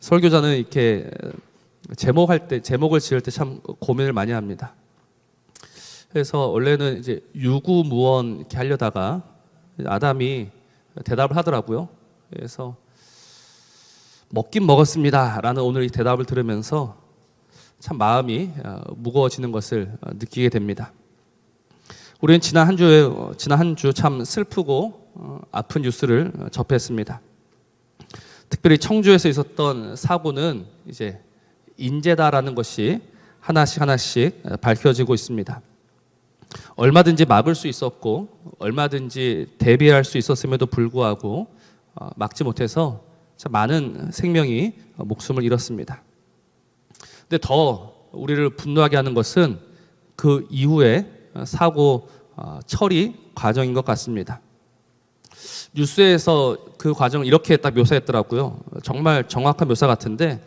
설교자는 이렇게 제목을 지을 때 참 고민을 많이 합니다. 그래서 원래는 이제 유구무원 이렇게 하려다가 아담이 대답을 하더라고요. 그래서 먹긴 먹었습니다라는 오늘 이 대답을 들으면서 참 마음이 무거워지는 것을 느끼게 됩니다. 우리는 지난 한 주 참 슬프고 아픈 뉴스를 접했습니다. 특별히 청주에서 있었던 사고는 이제 인재다라는 것이 하나씩 밝혀지고 있습니다. 얼마든지 막을 수 있었고 얼마든지 대비할 수 있었음에도 불구하고 막지 못해서 참 많은 생명이 목숨을 잃었습니다. 근데 더 우리를 분노하게 하는 것은 그 이후에 사고 처리 과정인 것 같습니다. 뉴스에서 그 과정을 이렇게 딱 묘사했더라고요. 정말 정확한 묘사 같은데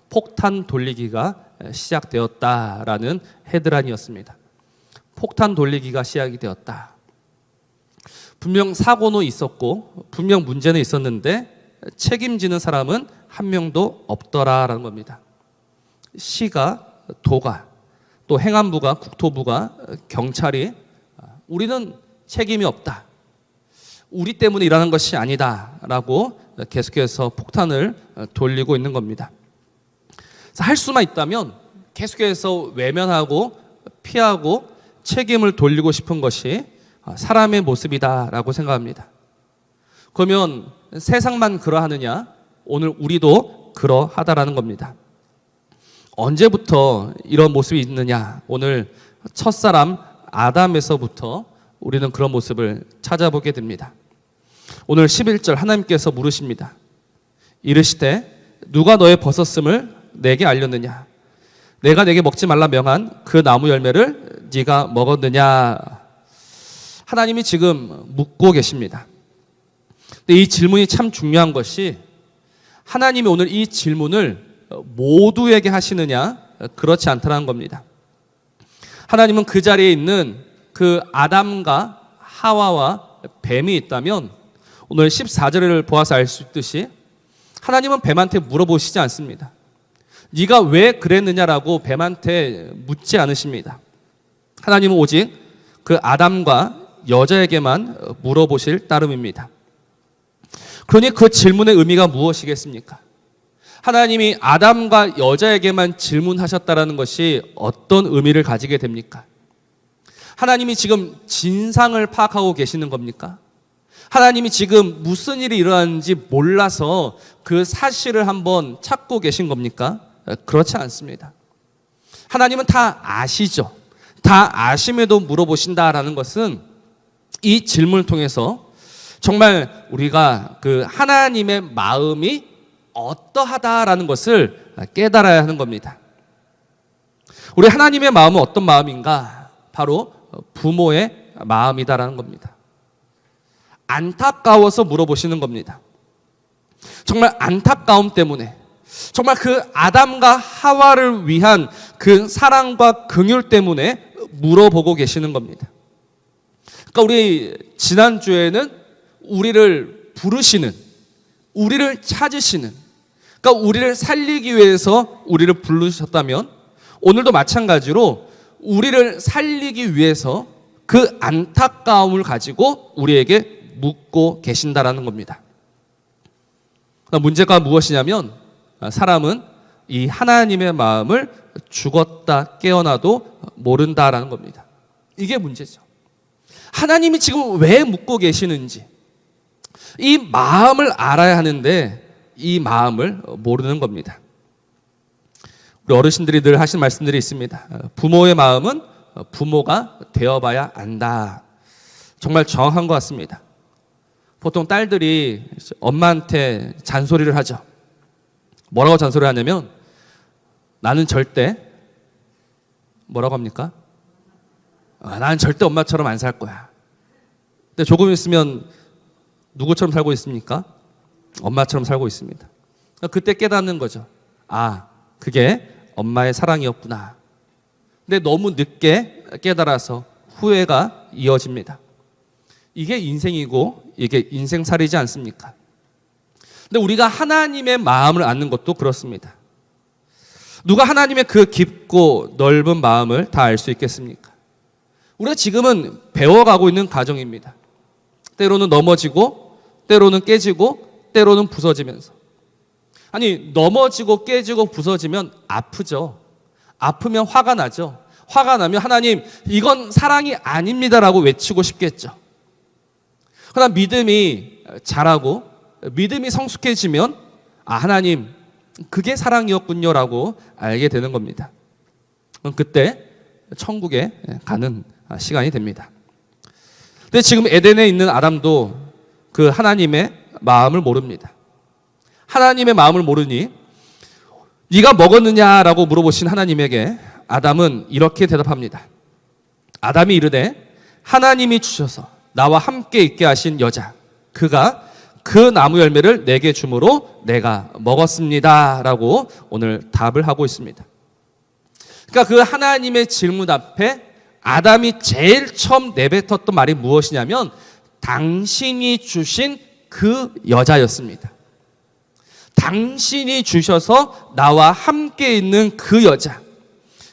폭탄 돌리기가 시작되었다라는 헤드라인이었습니다. 폭탄 돌리기가 시작이 되었다. 분명 사고는 있었고 분명 문제는 있었는데 책임지는 사람은 한 명도 없더라라는 겁니다. 시가, 도가, 또 행안부가, 국토부가, 경찰이 우리는 책임이 없다. 우리 때문에 일하는 것이 아니다라고 계속해서 폭탄을 돌리고 있는 겁니다. 할 수만 있다면 계속해서 외면하고 피하고 책임을 돌리고 싶은 것이 사람의 모습이다라고 생각합니다. 그러면 세상만 그러하느냐? 오늘 우리도 그러하다라는 겁니다. 언제부터 이런 모습이 있느냐? 오늘 첫사람 아담에서부터 우리는 그런 모습을 찾아보게 됩니다. 오늘 11절 하나님께서 물으십니다. 이르시되 누가 너의 벗었음을 내게 알렸느냐? 내가 내게 먹지 말라 명한 그 나무 열매를 네가 먹었느냐? 하나님이 지금 묻고 계십니다. 근데 이 질문이 참 중요한 것이 하나님이 오늘 이 질문을 모두에게 하시느냐? 그렇지 않다는 겁니다. 하나님은 그 자리에 있는 그 아담과 하와와 뱀이 있다면 오늘 14절을 보아서 알 수 있듯이 하나님은 뱀한테 물어보시지 않습니다. 네가 왜 그랬느냐라고 뱀한테 묻지 않으십니다. 하나님은 오직 그 아담과 여자에게만 물어보실 따름입니다. 그러니 그 질문의 의미가 무엇이겠습니까? 하나님이 아담과 여자에게만 질문하셨다는 것이 어떤 의미를 가지게 됩니까? 하나님이 지금 진상을 파악하고 계시는 겁니까? 하나님이 지금 무슨 일이 일어났는지 몰라서 그 사실을 한번 찾고 계신 겁니까? 그렇지 않습니다. 하나님은 다 아시죠. 다 아심에도 물어보신다라는 것은 이 질문을 통해서 정말 우리가 그 하나님의 마음이 어떠하다라는 것을 깨달아야 하는 겁니다. 우리 하나님의 마음은 어떤 마음인가? 바로 부모의 마음이다라는 겁니다. 안타까워서 물어보시는 겁니다. 정말 안타까움 때문에, 정말 그 아담과 하와를 위한 그 사랑과 긍휼 때문에 물어보고 계시는 겁니다. 그러니까 우리 지난주에는 우리를 부르시는, 우리를 찾으시는, 그러니까 우리를 살리기 위해서 우리를 부르셨다면 오늘도 마찬가지로 우리를 살리기 위해서 그 안타까움을 가지고 우리에게 묻고 계신다라는 겁니다. 문제가 무엇이냐면 사람은 이 하나님의 마음을 죽었다 깨어나도 모른다라는 겁니다. 이게 문제죠. 하나님이 지금 왜 묻고 계시는지 이 마음을 알아야 하는데 이 마음을 모르는 겁니다. 우리 어르신들이 늘 하신 말씀들이 있습니다. 부모의 마음은 부모가 되어봐야 안다. 정말 정확한 것 같습니다. 보통 딸들이 엄마한테 잔소리를 하죠. 뭐라고 잔소리를 하냐면 나는 절대 뭐라고 합니까? 나는 절대 엄마처럼 안 살 거야. 근데 조금 있으면 누구처럼 살고 있습니까? 엄마처럼 살고 있습니다. 그때 깨닫는 거죠. 아, 그게 엄마의 사랑이었구나. 근데 너무 늦게 깨달아서 후회가 이어집니다. 이게 인생이고 이게 인생살이지 않습니까? 근데 우리가 하나님의 마음을 아는 것도 그렇습니다. 누가 하나님의 그 깊고 넓은 마음을 다 알 수 있겠습니까? 우리가 지금은 배워가고 있는 과정입니다. 때로는 넘어지고, 때로는 깨지고, 때로는 부서지면서. 아니, 넘어지고 깨지고 부서지면 아프죠. 아프면 화가 나죠. 화가 나면 하나님, 이건 사랑이 아닙니다라고 외치고 싶겠죠. 그러나 믿음이 자라고 믿음이 성숙해지면 하나님, 그게 사랑이었군요라고 알게 되는 겁니다. 그럼 그때 천국에 가는 시간이 됩니다. 근데 지금 에덴에 있는 아담도 그 하나님의 마음을 모릅니다. 하나님의 마음을 모르니 네가 먹었느냐라고 물어보신 하나님에게 아담은 이렇게 대답합니다. 아담이 이르되 하나님이 주셔서 나와 함께 있게 하신 여자, 그가 그 나무 열매를 내게 주므로 내가 먹었습니다 라고 오늘 답을 하고 있습니다. 그러니까 그 하나님의 질문 앞에 아담이 제일 처음 내뱉었던 말이 무엇이냐면 당신이 주신 그 여자였습니다. 당신이 주셔서 나와 함께 있는 그 여자,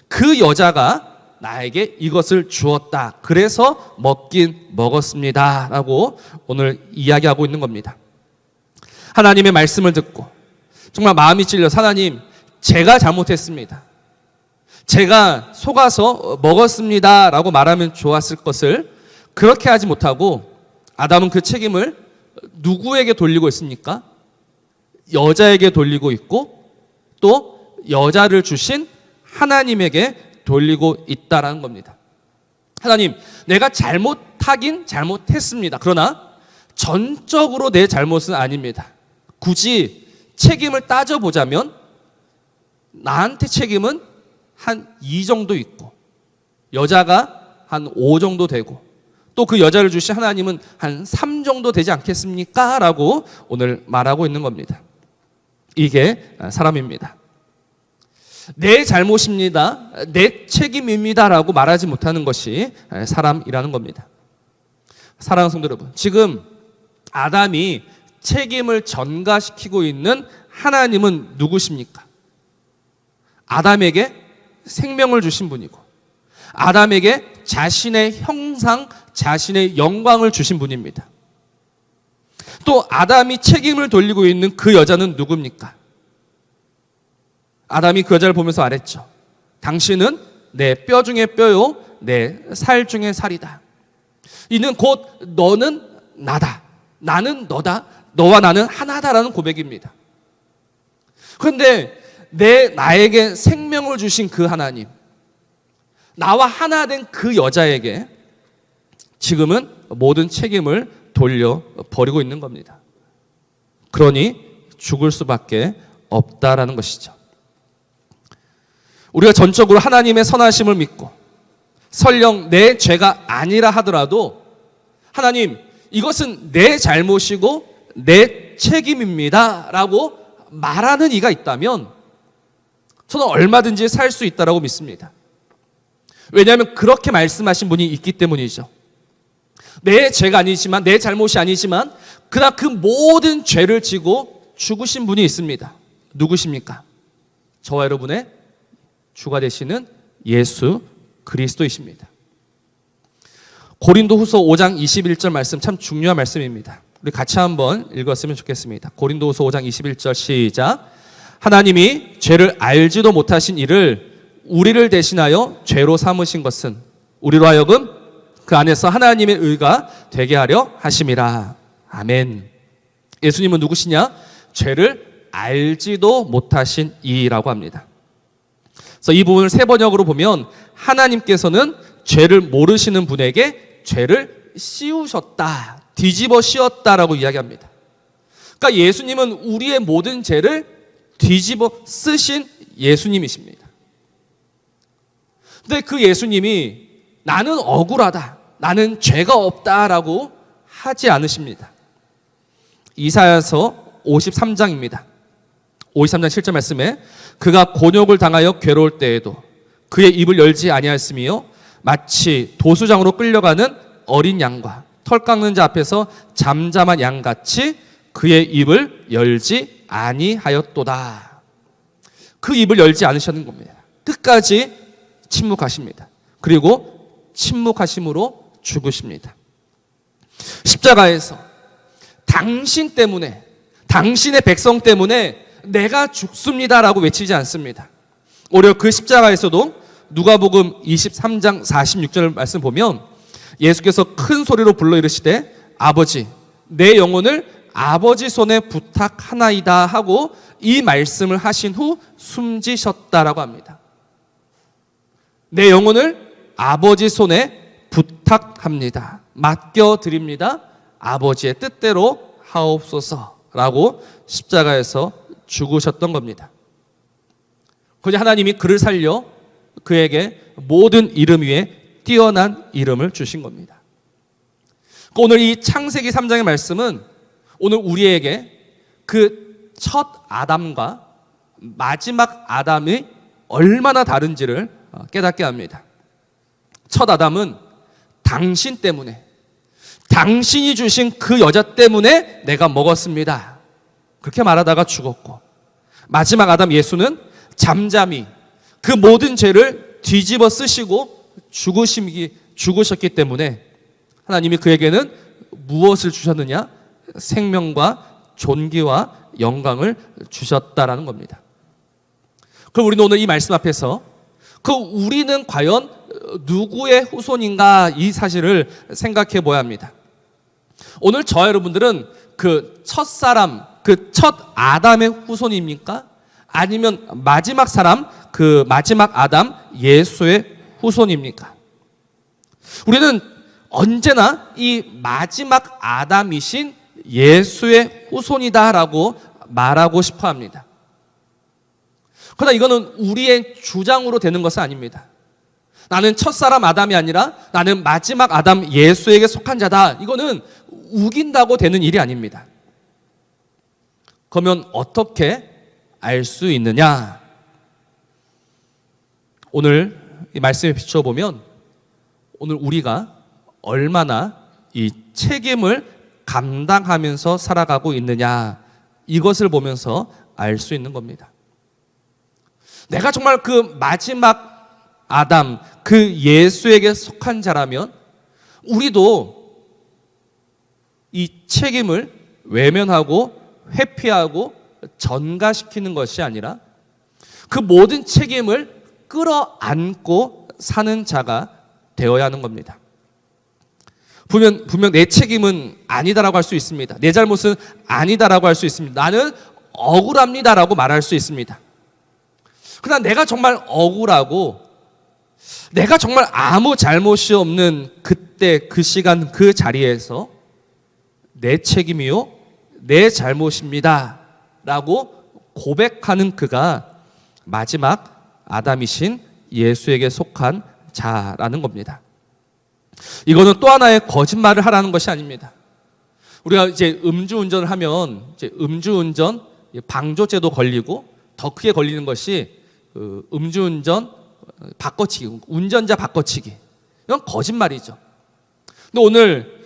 그 여자가 나에게 이것을 주었다. 그래서 먹긴 먹었습니다 라고 오늘 이야기하고 있는 겁니다. 하나님의 말씀을 듣고 정말 마음이 찔려서 하나님, 제가 잘못했습니다. 제가 속아서 먹었습니다 라고 말하면 좋았을 것을 그렇게 하지 못하고 아담은 그 책임을 누구에게 돌리고 있습니까? 여자에게 돌리고 있고 또 여자를 주신 하나님에게 돌리고 있다라는 겁니다. 하나님, 내가 잘못하긴 잘못했습니다. 그러나 전적으로 내 잘못은 아닙니다. 굳이 책임을 따져보자면 나한테 책임은 한 2 정도 있고 여자가 한 5 정도 되고 또 그 여자를 주신 하나님은 한 3 정도 되지 않겠습니까? 라고 오늘 말하고 있는 겁니다. 이게 사람입니다. 내 잘못입니다, 내 책임입니다 라고 말하지 못하는 것이 사람이라는 겁니다. 사랑하는 성도 여러분, 지금 아담이 책임을 전가시키고 있는 하나님은 누구십니까? 아담에게 생명을 주신 분이고 아담에게 자신의 형상, 자신의 영광을 주신 분입니다. 또 아담이 책임을 돌리고 있는 그 여자는 누굽니까? 아담이 그 여자를 보면서 말했죠. 당신은 내 뼈 중에 뼈요, 내 살 중에 살이다. 이는 곧 너는 나다, 나는 너다, 너와 나는 하나다라는 고백입니다. 그런데 나에게 생명을 주신 그 하나님, 나와 하나 된 그 여자에게 지금은 모든 책임을 돌려버리고 있는 겁니다. 그러니 죽을 수밖에 없다라는 것이죠. 우리가 전적으로 하나님의 선하심을 믿고 설령 내 죄가 아니라 하더라도 하나님, 이것은 내 잘못이고 내 책임입니다 라고 말하는 이가 있다면 저는 얼마든지 살 수 있다고 믿습니다. 왜냐하면 그렇게 말씀하신 분이 있기 때문이죠. 내 죄가 아니지만, 내 잘못이 아니지만 그러나 그 모든 죄를 지고 죽으신 분이 있습니다. 누구십니까? 저와 여러분의 주가 되시는 예수 그리스도이십니다. 고린도후서 5장 21절 말씀 참 중요한 말씀입니다. 우리 같이 한번 읽었으면 좋겠습니다. 고린도후서 5장 21절 시작. 하나님이 죄를 알지도 못하신 이를 우리를 대신하여 죄로 삼으신 것은 우리로 하여금 그 안에서 하나님의 의가 되게 하려 하심이라. 아멘. 예수님은 누구시냐? 죄를 알지도 못하신 이라고 합니다. 그래서 이 부분을 세 번역으로 보면 하나님께서는 죄를 모르시는 분에게 죄를 씌우셨다, 뒤집어 씌웠다라고 이야기합니다. 그러니까 예수님은 우리의 모든 죄를 뒤집어 쓰신 예수님이십니다. 근데 그 예수님이 나는 억울하다, 나는 죄가 없다라고 하지 않으십니다. 이사야서 53장입니다. 53장 7절 말씀에 그가 곤욕을 당하여 괴로울 때에도 그의 입을 열지 아니하였으며 마치 도수장으로 끌려가는 어린 양과 털 깎는 자 앞에서 잠잠한 양같이 그의 입을 열지 아니하였도다. 그 입을 열지 않으셨는 겁니다. 끝까지 침묵하십니다. 그리고 침묵하심으로 죽으십니다. 십자가에서 당신 때문에, 당신의 백성 때문에 내가 죽습니다라고 외치지 않습니다. 오히려 그 십자가에서도 누가복음 23장 46절 말씀 보면 예수께서 큰 소리로 불러 이르시되 아버지 내 영혼을 아버지 손에 부탁하나이다 하고 이 말씀을 하신 후 숨지셨다라고 합니다. 내 영혼을 아버지 손에 부탁합니다. 맡겨드립니다. 아버지의 뜻대로 하옵소서라고 십자가에서 죽으셨던 겁니다. 그러니 하나님이 그를 살려 그에게 모든 이름 위에 뛰어난 이름을 주신 겁니다. 오늘 이 창세기 3장의 말씀은 오늘 우리에게 그 첫 아담과 마지막 아담이 얼마나 다른지를 깨닫게 합니다. 첫 아담은 당신 때문에, 당신이 주신 그 여자 때문에 내가 먹었습니다. 그렇게 말하다가 죽었고, 마지막 아담 예수는 잠잠히 그 모든 죄를 뒤집어 쓰시고 죽으셨기 때문에 하나님이 그에게는 무엇을 주셨느냐? 생명과 존귀와 영광을 주셨다라는 겁니다. 그럼 우리는 오늘 이 말씀 앞에서 그 우리는 과연 누구의 후손인가 이 사실을 생각해 보아야 합니다. 오늘 저와 여러분들은 그 첫사람, 그 첫 아담의 후손입니까? 아니면 마지막 사람, 그 마지막 아담 예수의 후손입니까? 우리는 언제나 이 마지막 아담이신 예수의 후손이다라고 말하고 싶어 합니다. 그러나 이거는 우리의 주장으로 되는 것은 아닙니다. 나는 첫사람 아담이 아니라 나는 마지막 아담 예수에게 속한 자다. 이거는 우긴다고 되는 일이 아닙니다. 그러면 어떻게 알 수 있느냐? 오늘 이 말씀에 비춰보면 오늘 우리가 얼마나 이 책임을 감당하면서 살아가고 있느냐 이것을 보면서 알 수 있는 겁니다. 내가 정말 그 마지막 아담, 그 예수에게 속한 자라면 우리도 이 책임을 외면하고 회피하고 전가시키는 것이 아니라 그 모든 책임을 끌어안고 사는 자가 되어야 하는 겁니다. 분명 내 책임은 아니다라고 할 수 있습니다. 내 잘못은 아니다라고 할 수 있습니다. 나는 억울합니다라고 말할 수 있습니다. 그러나 내가 정말 억울하고 내가 정말 아무 잘못이 없는 그때 그 시간 그 자리에서 내 책임이요 내 잘못입니다 라고 고백하는 그가 마지막 아담이신 예수에게 속한 자라는 겁니다. 이거는 또 하나의 거짓말을 하라는 것이 아닙니다. 우리가 이제 음주운전을 하면 이제 음주운전 방조죄도 걸리고 더 크게 걸리는 것이 음주운전 바꿔치기, 운전자 바꿔치기. 이건 거짓말이죠. 근데 오늘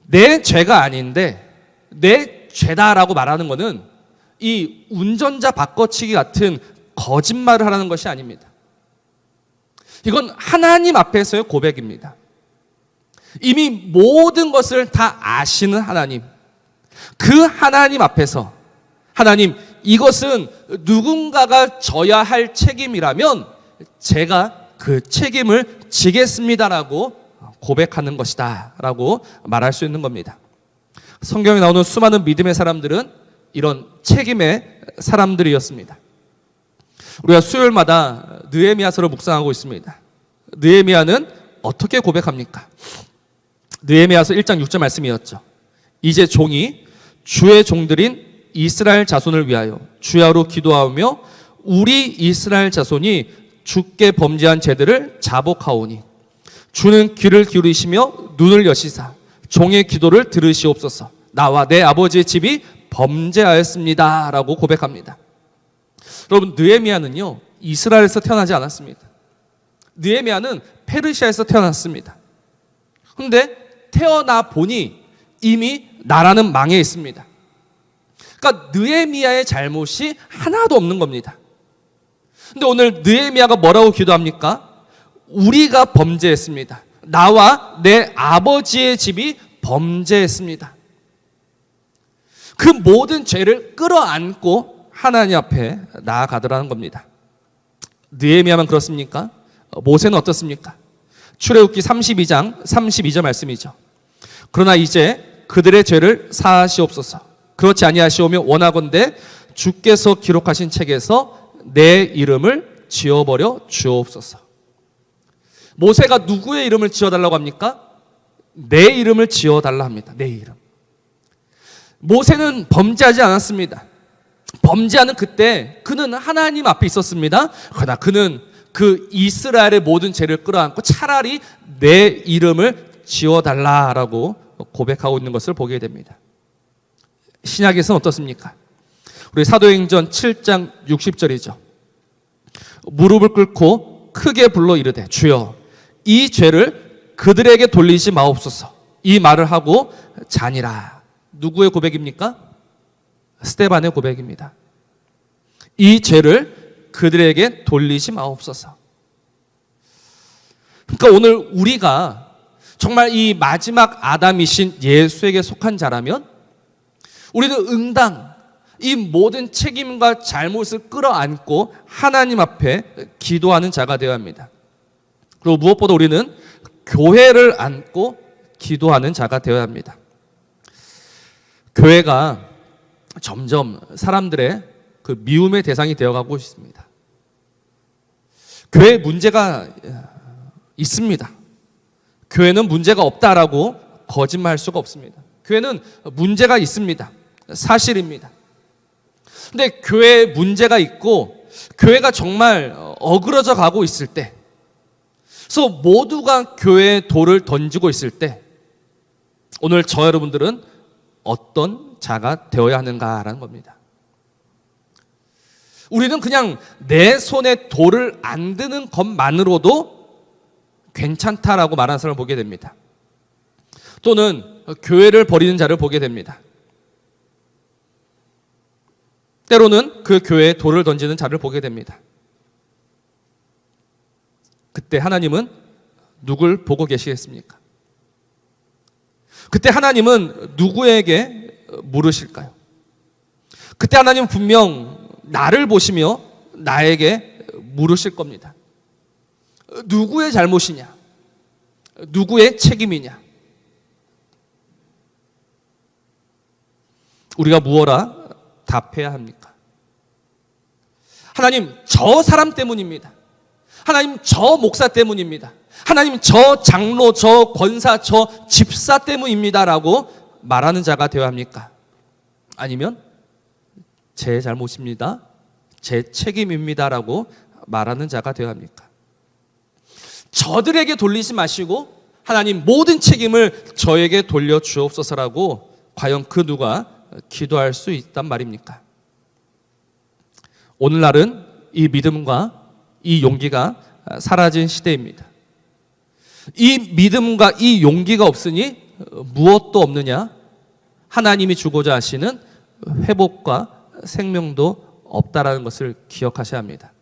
내 죄가 아닌데 내 죄다라고 말하는 것은 이 운전자 바꿔치기 같은 거짓말을 하라는 것이 아닙니다. 이건 하나님 앞에서의 고백입니다. 이미 모든 것을 다 아시는 하나님, 그 하나님 앞에서 하나님 이것은 누군가가 져야 할 책임이라면 제가 그 책임을 지겠습니다라고 고백하는 것이다 라고 말할 수 있는 겁니다. 성경에 나오는 수많은 믿음의 사람들은 이런 책임의 사람들이었습니다. 우리가 수요일마다 느헤미야서를 묵상하고 있습니다. 느헤미야는 어떻게 고백합니까? 느헤미야서 1장 6절 말씀이었죠. 이제 종이 주의 종들인 이스라엘 자손을 위하여 주야로 기도하며 우리 이스라엘 자손이 주께 범죄한 죄들을 자복하오니 주는 귀를 기울이시며 눈을 여시사 종의 기도를 들으시옵소서. 나와 내 아버지의 집이 범죄하였습니다 라고 고백합니다. 여러분 느헤미야는요 이스라엘에서 태어나지 않았습니다. 느헤미야는 페르시아에서 태어났습니다. 그런데 태어나 보니 이미 나라는 망해 있습니다. 그러니까 느헤미야의 잘못이 하나도 없는 겁니다. 근데 오늘 느헤미야가 뭐라고 기도합니까? 우리가 범죄했습니다. 나와 내 아버지의 집이 범죄했습니다. 그 모든 죄를 끌어안고 하나님 앞에 나아가더라는 겁니다. 느헤미야만 그렇습니까? 모세는 어떻습니까? 출애굽기 32장 32절 말씀이죠. 그러나 이제 그들의 죄를 사하시옵소서. 그렇지 아니하시오며 원하건대 주께서 기록하신 책에서 내 이름을 지워버려 주옵소서. 모세가 누구의 이름을 지워달라고 합니까? 내 이름을 지워달라 합니다. 내 이름. 모세는 범죄하지 않았습니다. 범죄하는 그때 그는 하나님 앞에 있었습니다. 그러나 그는 그 이스라엘의 모든 죄를 끌어안고 차라리 내 이름을 지워달라라고 고백하고 있는 것을 보게 됩니다. 신약에서는 어떻습니까? 우리 사도행전 7장 60절이죠. 무릎을 꿇고 크게 불러 이르되 주여 이 죄를 그들에게 돌리지 마옵소서. 이 말을 하고 자니라. 누구의 고백입니까? 스데반의 고백입니다. 이 죄를 그들에게 돌리지 마옵소서. 그러니까 오늘 우리가 정말 이 마지막 아담이신 예수에게 속한 자라면 우리는 응당 이 모든 책임과 잘못을 끌어안고 하나님 앞에 기도하는 자가 되어야 합니다. 그리고 무엇보다 우리는 교회를 안고 기도하는 자가 되어야 합니다. 교회가 점점 사람들의 그 미움의 대상이 되어가고 있습니다. 교회에 문제가 있습니다. 교회는 문제가 없다라고 거짓말할 수가 없습니다. 교회는 문제가 있습니다. 사실입니다. 근데 교회에 문제가 있고 교회가 정말 어그러져 가고 있을 때, 그래서 모두가 교회에 돌을 던지고 있을 때 오늘 저 여러분들은 어떤 자가 되어야 하는가라는 겁니다. 우리는 그냥 내 손에 돌을 안 드는 것만으로도 괜찮다라고 말하는 사람을 보게 됩니다. 또는 교회를 버리는 자를 보게 됩니다. 때로는 그 교회에 돌을 던지는 자를 보게 됩니다. 그때 하나님은 누굴 보고 계시겠습니까? 그때 하나님은 누구에게 물으실까요? 그때 하나님은 분명 나를 보시며 나에게 물으실 겁니다. 누구의 잘못이냐? 누구의 책임이냐? 우리가 무엇라 답해야 합니까? 하나님, 저 사람 때문입니다. 하나님, 저 목사 때문입니다. 하나님, 저 장로, 저 권사, 저 집사 때문입니다라고 말하는 자가 되어야 합니까? 아니면 제 잘못입니다, 제 책임입니다라고 말하는 자가 되어야 합니까? 저들에게 돌리지 마시고 하나님 모든 책임을 저에게 돌려 주옵소서라고 과연 그 누가 기도할 수 있단 말입니까? 오늘날은 이 믿음과 이 용기가 사라진 시대입니다. 이 믿음과 이 용기가 없으니 무엇도 없느냐? 하나님이 주고자 하시는 회복과 생명도 없다라는 것을 기억하셔야 합니다.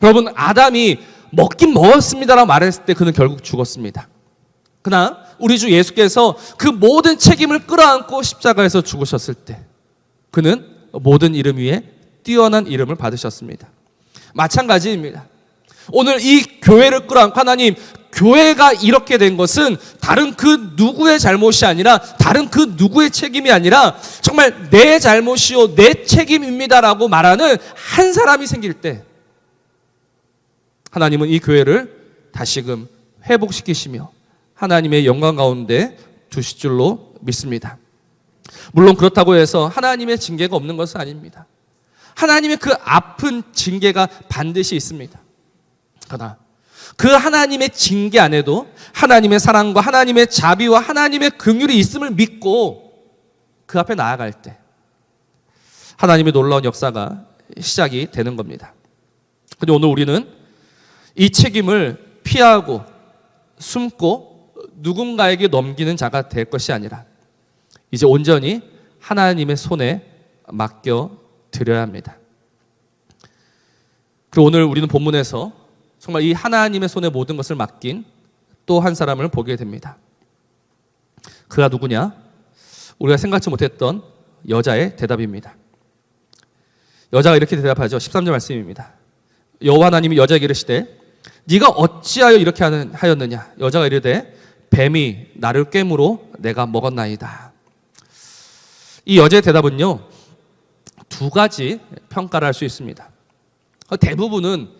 여러분, 아담이 먹긴 먹었습니다라고 말했을 때 그는 결국 죽었습니다. 그러나 우리 주 예수께서 그 모든 책임을 끌어안고 십자가에서 죽으셨을 때 그는 모든 이름 위에 뛰어난 이름을 받으셨습니다. 마찬가지입니다. 오늘 이 교회를 끌어안고 하나님, 교회가 이렇게 된 것은 다른 그 누구의 잘못이 아니라, 다른 그 누구의 책임이 아니라 정말 내 잘못이요 내 책임입니다라고 말하는 한 사람이 생길 때 하나님은 이 교회를 다시금 회복시키시며 하나님의 영광 가운데 두실 줄로 믿습니다. 물론 그렇다고 해서 하나님의 징계가 없는 것은 아닙니다. 하나님의 그 아픈 징계가 반드시 있습니다. 그러나 그 하나님의 징계 안에도 하나님의 사랑과 하나님의 자비와 하나님의 긍휼이 있음을 믿고 그 앞에 나아갈 때 하나님의 놀라운 역사가 시작이 되는 겁니다. 그런데 오늘 우리는 이 책임을 피하고 숨고 누군가에게 넘기는 자가 될 것이 아니라 이제 온전히 하나님의 손에 맡겨드려야 합니다. 그리고 오늘 우리는 본문에서 정말 이 하나님의 손에 모든 것을 맡긴 또 한 사람을 보게 됩니다. 그가 누구냐? 우리가 생각지 못했던 여자의 대답입니다. 여자가 이렇게 대답하죠. 13절 말씀입니다. 여호와 하나님이 여자에게 이르시되 네가 어찌하여 이렇게 하였느냐? 여자가 이르되 뱀이 나를 꿰므로 내가 먹었나이다. 이 여자의 대답은요, 두 가지 평가를 할 수 있습니다. 대부분은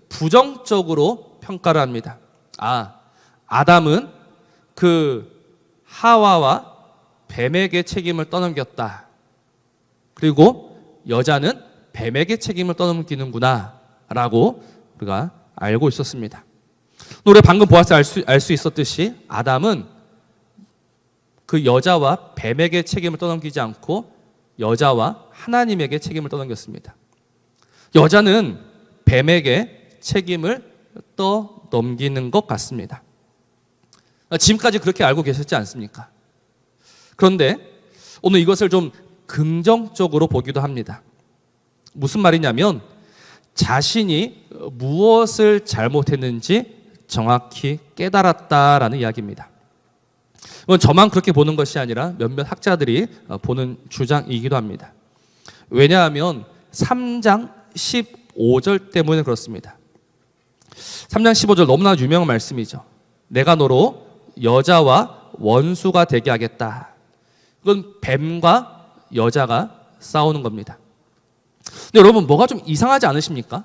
부정적으로 평가를 합니다. 아담은 그 하와와 뱀에게 책임을 떠넘겼다. 그리고 여자는 뱀에게 책임을 떠넘기는구나 라고 우리가 알고 있었습니다. 우리가 방금 보아서 알 수 있었듯이 아담은 그 여자와 뱀에게 책임을 떠넘기지 않고 여자와 하나님에게 책임을 떠넘겼습니다. 여자는 뱀에게 책임을 떠넘기는 것 같습니다. 지금까지 그렇게 알고 계셨지 않습니까? 그런데 오늘 이것을 좀 긍정적으로 보기도 합니다. 무슨 말이냐면 자신이 무엇을 잘못했는지 정확히 깨달았다라는 이야기입니다. 이건 저만 그렇게 보는 것이 아니라 몇몇 학자들이 보는 주장이기도 합니다. 왜냐하면 3장 15절 때문에 그렇습니다. 3장 15절 너무나 유명한 말씀이죠. 내가 너로 여자와 원수가 되게 하겠다. 이건 뱀과 여자가 싸우는 겁니다. 근데 여러분 뭐가 좀 이상하지 않으십니까?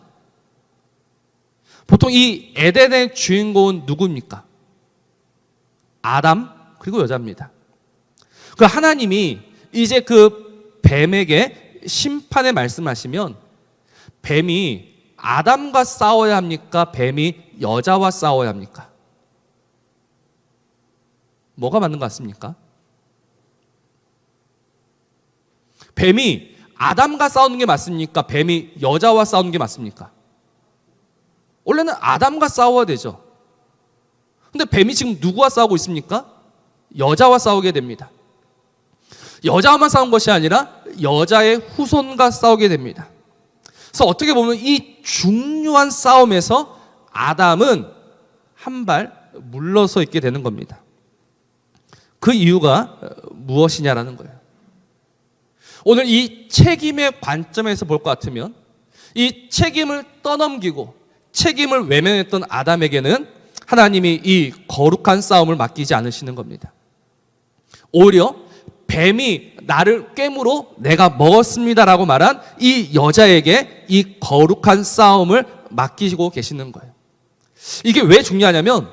보통 이 에덴의 주인공은 누구입니까? 아담 그리고 여자입니다. 그 하나님이 이제 그 뱀에게 심판의 말씀하시면 뱀이 아담과 싸워야 합니까? 뱀이 여자와 싸워야 합니까? 뭐가 맞는 것 같습니까? 뱀이 아담과 싸우는 게 맞습니까? 뱀이 여자와 싸우는 게 맞습니까? 원래는 아담과 싸워야 되죠. 근데 뱀이 지금 누구와 싸우고 있습니까? 여자와 싸우게 됩니다. 여자와만 싸운 것이 아니라 여자의 후손과 싸우게 됩니다. 그래서 어떻게 보면 이 중요한 싸움에서 아담은 한 발 물러서 있게 되는 겁니다. 그 이유가 무엇이냐라는 거예요. 오늘 이 책임의 관점에서 볼 것 같으면 이 책임을 떠넘기고 책임을 외면했던 아담에게는 하나님이 이 거룩한 싸움을 맡기지 않으시는 겁니다. 오히려 뱀이 나를 꿰므로 내가 먹었습니다라고 말한 이 여자에게 이 거룩한 싸움을 맡기시고 계시는 거예요. 이게 왜 중요하냐면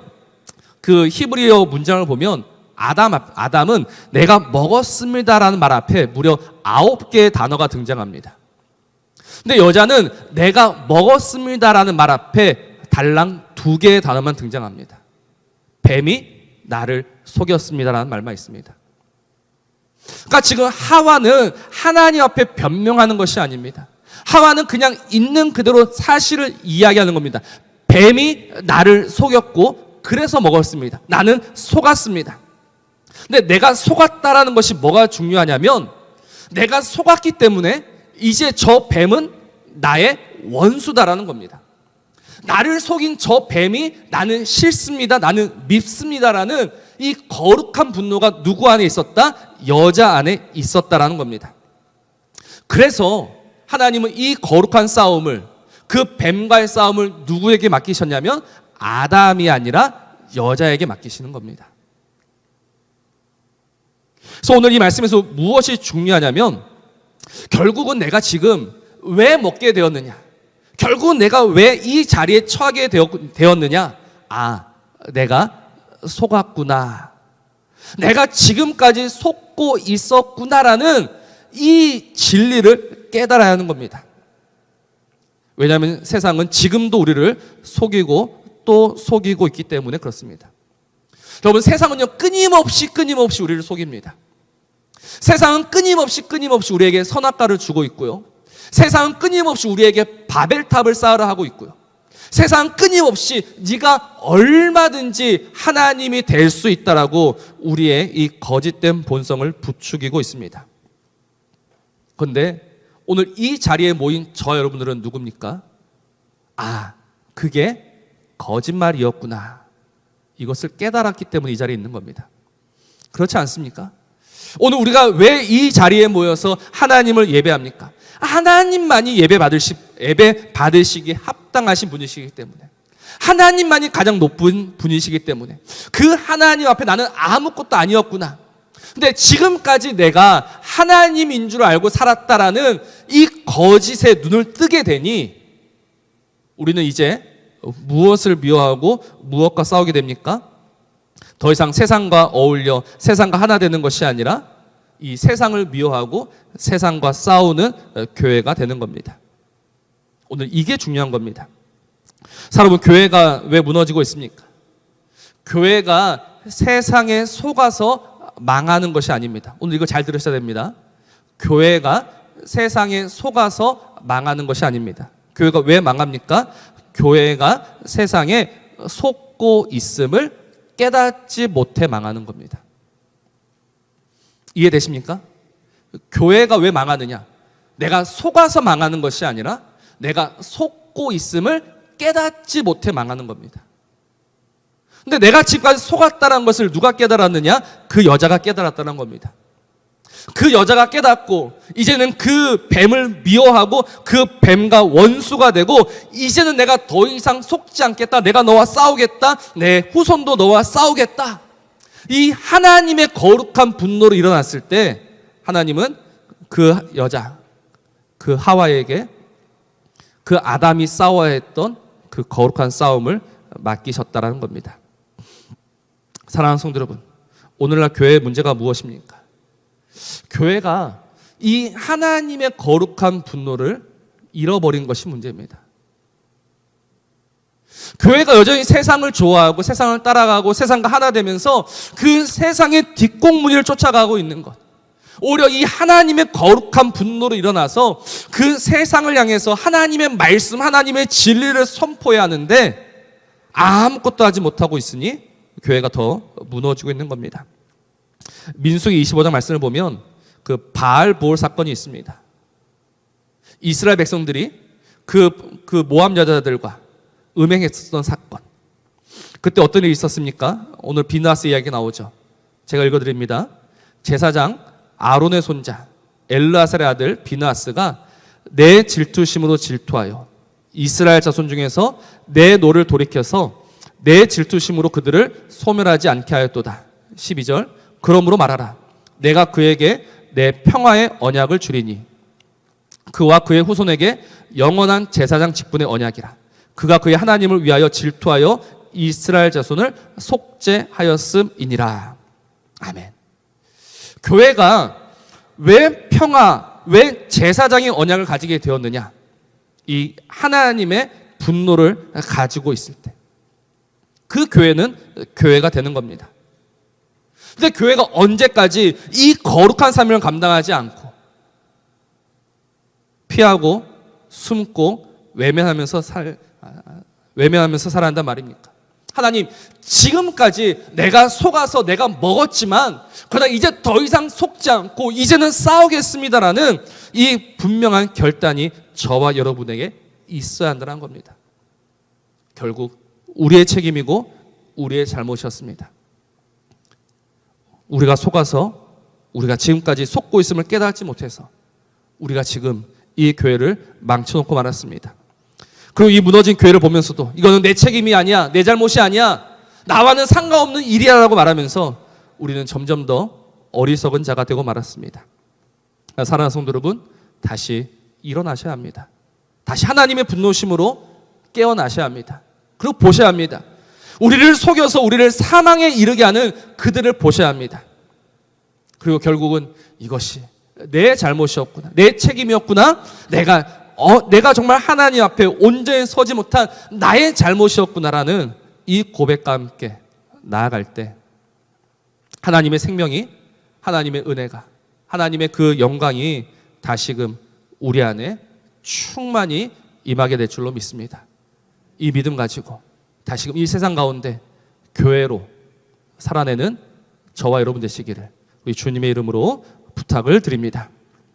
그 히브리어 문장을 보면 아담은 내가 먹었습니다라는 말 앞에 무려 9개의 단어가 등장합니다. 근데 여자는 내가 먹었습니다라는 말 앞에 달랑 2개의 단어만 등장합니다. 뱀이 나를 속였습니다라는 말만 있습니다. 그러니까 지금 하와는 하나님 앞에 변명하는 것이 아닙니다. 하와는 그냥 있는 그대로 사실을 이야기하는 겁니다. 뱀이 나를 속였고 그래서 먹었습니다. 나는 속았습니다. 근데 내가 속았다라는 것이 뭐가 중요하냐면 내가 속았기 때문에 이제 저 뱀은 나의 원수다라는 겁니다. 나를 속인 저 뱀이 나는 싫습니다, 나는 밉습니다라는 이 거룩한 분노가 누구 안에 있었다? 여자 안에 있었다라는 겁니다. 그래서 하나님은 이 거룩한 싸움을, 그 뱀과의 싸움을 누구에게 맡기셨냐면 아담이 아니라 여자에게 맡기시는 겁니다. 그래서 오늘 이 말씀에서 무엇이 중요하냐면 결국은 내가 지금 왜 먹게 되었느냐, 결국은 내가 왜 이 자리에 처하게 되었느냐, 내가 속았구나, 내가 지금까지 속고 있었구나라는 이 진리를 깨달아야 하는 겁니다. 왜냐하면 세상은 지금도 우리를 속이고 또 속이고 있기 때문에 그렇습니다. 여러분, 세상은요 끊임없이 우리를 속입니다. 세상은 끊임없이 우리에게 선악과를 주고 있고요, 세상은 끊임없이 우리에게 바벨탑을 쌓으라 하고 있고요, 세상은 끊임없이 네가 얼마든지 하나님이 될 수 있다라고 우리의 이 거짓된 본성을 부추기고 있습니다. 그런데 오늘 이 자리에 모인 저 여러분들은 누굽니까? 아, 그게 거짓말이었구나. 이것을 깨달았기 때문에 이 자리에 있는 겁니다. 그렇지 않습니까? 오늘 우리가 왜 이 자리에 모여서 하나님을 예배합니까? 하나님만이 예배 받으시기에 합당하신 분이시기 때문에, 하나님만이 가장 높은 분이시기 때문에, 그 하나님 앞에 나는 아무것도 아니었구나. 근데 지금까지 내가 하나님인 줄 알고 살았다라는 이 거짓에 눈을 뜨게 되니 우리는 이제 무엇을 미워하고 무엇과 싸우게 됩니까? 더 이상 세상과 어울려 세상과 하나 되는 것이 아니라 이 세상을 미워하고 세상과 싸우는 교회가 되는 겁니다. 오늘 이게 중요한 겁니다. 여러분, 교회가 왜 무너지고 있습니까? 교회가 세상에 속아서 망하는 것이 아닙니다. 오늘 이거 잘 들으셔야 됩니다. 교회가 세상에 속아서 망하는 것이 아닙니다. 교회가 왜 망합니까? 교회가 세상에 속고 있음을 깨닫지 못해 망하는 겁니다. 이해되십니까? 교회가 왜 망하느냐? 내가 속아서 망하는 것이 아니라 내가 속고 있음을 깨닫지 못해 망하는 겁니다. 근데 내가 지금까지 속았다는 것을 누가 깨달았느냐? 그 여자가 깨달았다는 겁니다. 그 여자가 깨닫고 이제는 그 뱀을 미워하고 그 뱀과 원수가 되고, 이제는 내가 더 이상 속지 않겠다. 내가 너와 싸우겠다. 내 후손도 너와 싸우겠다. 이 하나님의 거룩한 분노로 일어났을 때 하나님은 그 여자, 그 하와에게 그 아담이 싸워야 했던 그 거룩한 싸움을 맡기셨다라는 겁니다. 사랑하는 성도 여러분, 오늘날 교회의 문제가 무엇입니까? 교회가 이 하나님의 거룩한 분노를 잃어버린 것이 문제입니다. 교회가 여전히 세상을 좋아하고 세상을 따라가고 세상과 하나 되면서 그 세상의 뒷공무니를 쫓아가고 있는 것, 오히려 이 하나님의 거룩한 분노로 일어나서 그 세상을 향해서 하나님의 말씀, 하나님의 진리를 선포해야 하는데 아무것도 하지 못하고 있으니 교회가 더 무너지고 있는 겁니다. 민수기 25장 말씀을 보면 그 바알보올 사건이 있습니다. 이스라엘 백성들이 그 모압 여자들과 음행했었던 사건. 그때 어떤 일이 있었습니까? 오늘 비느하스 이야기 나오죠. 제가 읽어드립니다. 제사장 아론의 손자 엘르아살의 아들 비느하스가 내 질투심으로 질투하여 이스라엘 자손 중에서 내 노를 돌이켜서 내 질투심으로 그들을 소멸하지 않게 하였도다. 12절. 그러므로 말하라. 내가 그에게 내 평화의 언약을 주리니 그와 그의 후손에게 영원한 제사장 직분의 언약이라. 그가 그의 하나님을 위하여 질투하여 이스라엘 자손을 속죄하였음이니라. 아멘. 교회가 왜 평화, 왜 제사장의 언약을 가지게 되었느냐? 이 하나님의 분노를 가지고 있을 때 그 교회는 교회가 되는 겁니다. 근데 교회가 언제까지 이 거룩한 사명을 감당하지 않고 피하고 숨고 외면하면서 살아야 한단 말입니까? 하나님, 지금까지 내가 속아서 내가 먹었지만 그러나 이제 더 이상 속지 않고 이제는 싸우겠습니다라는 이 분명한 결단이 저와 여러분에게 있어야 한다는 겁니다. 결국 우리의 책임이고 우리의 잘못이었습니다. 우리가 속아서 우리가 지금까지 속고 있음을 깨닫지 못해서 우리가 지금 이 교회를 망쳐놓고 말았습니다. 그리고 이 무너진 교회를 보면서도 이거는 내 책임이 아니야, 내 잘못이 아니야, 나와는 상관없는 일이야라고 말하면서 우리는 점점 더 어리석은 자가 되고 말았습니다. 사랑하는 성도 여러분, 다시 일어나셔야 합니다. 다시 하나님의 분노심으로 깨어나셔야 합니다. 그리고 보셔야 합니다. 우리를 속여서 우리를 사망에 이르게 하는 그들을 보셔야 합니다. 그리고 결국은 이것이 내 잘못이었구나, 내 책임이었구나, 내가 정말 하나님 앞에 온전히 서지 못한 나의 잘못이었구나라는 이 고백과 함께 나아갈 때 하나님의 생명이, 하나님의 은혜가, 하나님의 그 영광이 다시금 우리 안에 충만히 임하게 될 줄로 믿습니다. 이 믿음 가지고 다시금 이 세상 가운데 교회로 살아내는 저와 여러분 되시기를 우리 주님의 이름으로 부탁을 드립니다.